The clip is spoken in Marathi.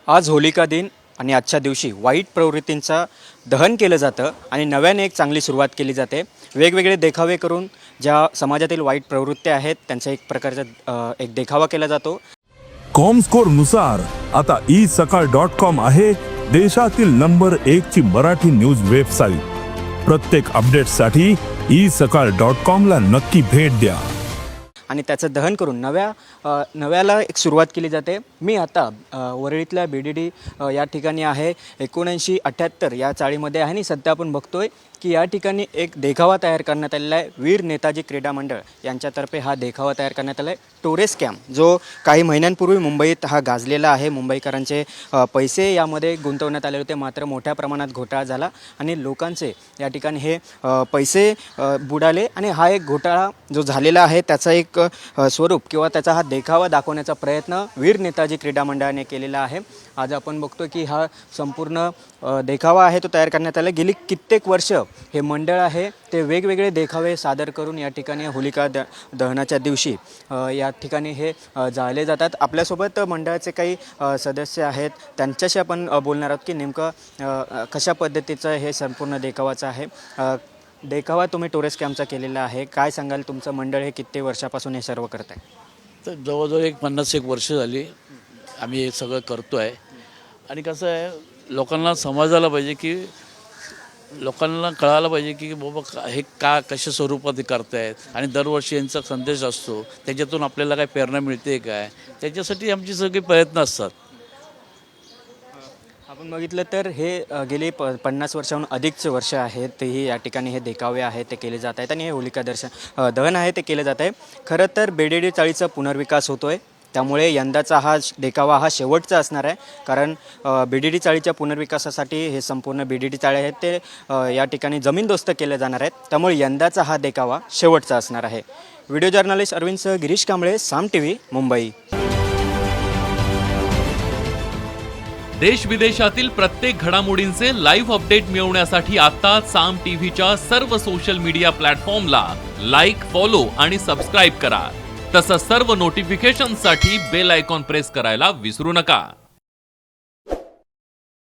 आज होलिका दिन आणि आजच्या दिवशी वाईट प्रवृत्तींचा दहन केलं जातं आणि नव्याने एक चांगली सुरुवात केली जाते। वेगवेगळे देखावे करून ज्या समाजातील वाईट प्रवृत्ती आहेत त्यांचा एक प्रकारचा एक देखावा केला जातो। कॉमस्कोर नुसार आता isakal.com आहे देशातील नंबर 1 ची मराठी न्यूज वेबसाईट। प्रत्येक अपडेटसाठी isakal.com ला नक्की भेट द्या आणि त्याचं दहन करून नव्याला एक सुरुवात केली जाते। मी आता वरळीतल्या BDD या ठिकाणी आहे। 1978 या चाळीमध्ये आहे आणि सध्या आपण बघतोय की या ठिकाणी एक देखावा तयार करण्यात आलेला आहे। वीर नेताजी क्रीडा मंडळ यांच्यातर्फे हा देखावा तयार करण्यात आला आहे। टोरेस कॅम्प जो काही महिन्यांपूर्वी मुंबईत हा गाजलेला आहे। मुंबईकरांचे पैसे यामध्ये गुंतवण्यात आले होते, मात्र मोठ्या प्रमाणात घोटाळा झाला आणि लोकांचे या ठिकाणी हे पैसे बुडाले आणि हा एक घोटाळा जो झालेला आहे त्याचा एक स्वरूप किंवा त्याचा हा देखावा दाखवण्याचा प्रयत्न वीर नेताजी क्रीडा मंडळाने केलेला आहे। आज आपण बघतो की हा संपूर्ण देखावा आहे तो तयार करण्यात आला। गेली कित्येक वर्ष हे मंडळ आहे ते वेगवेगळे देखावे सादर करून या ठिकाणी होलिका दहनाच्या दिवशी या ठिकाणी हे जाळले जातात। आपल्यासोबत मंडळाचे काही सदस्य आहेत, त्यांच्याशी आपण बोलणार आहोत की नेमकं कशा पद्धतीचं हे संपूर्ण देखावाचं आहे। देखावा तुम्ही टोरेस कॅम्पचा केलेला आहे, काय सांगाल? तुमचं मंडळ हे किती वर्षापासून हे सर्व करत आहे? तर जवळजवळ 50-1 वर्ष झाली आम्ही हे सगळं करतो आहे। आणि कसं आहे, लोकांना समजायला पाहिजे की लोकांना कळायला पाहिजे की बाबा हे कशा स्वरूपात करतायत आणि दरवर्षी यांचा संदेश असतो, त्याच्यातून आपल्याला काय प्रेरणा मिळते काय, त्याच्यासाठी आमची सगळी प्रयत्न असतात। आपण बघितलं तर हे गेली 50 वर्षाहून अधिकचे वर्ष आहेत तेही या ठिकाणी हे देखावे आहेत ते केले जात आहेत आणि हे होलिका दहन आहे ते केले जात आहे। खरं तर BDD चाळीचा पुनर्विकास होतो आहे, त्यामुळे यंदाचा हा देखावा हा शेवटचा असणार आहे। कारण BDD चाळीच्या पुनर्विकासासाठी हे संपूर्ण BDD चाळे आहेत ते या ठिकाणी जमीनदोस्त केले जाणार आहेत, त्यामुळे यंदाचा हा देखावा शेवटचा असणार आहे। व्हिडिओ जर्नलिस्ट अरविंदसह गिरीश कांबळे, साम TV, मुंबई। देश विदेशातील प्रत्येक घडामोडींचे लाईव्ह अपडेट मिळवण्यासाठी आता साम टीव्हीच्या सर्व सोशल मीडिया प्लॅटफॉर्मला लाईक, फॉलो आणि सबस्क्राईब करा। तसंच सर्व नोटिफिकेशनसाठी बेल आयकॉन प्रेस करायला विसरू नका।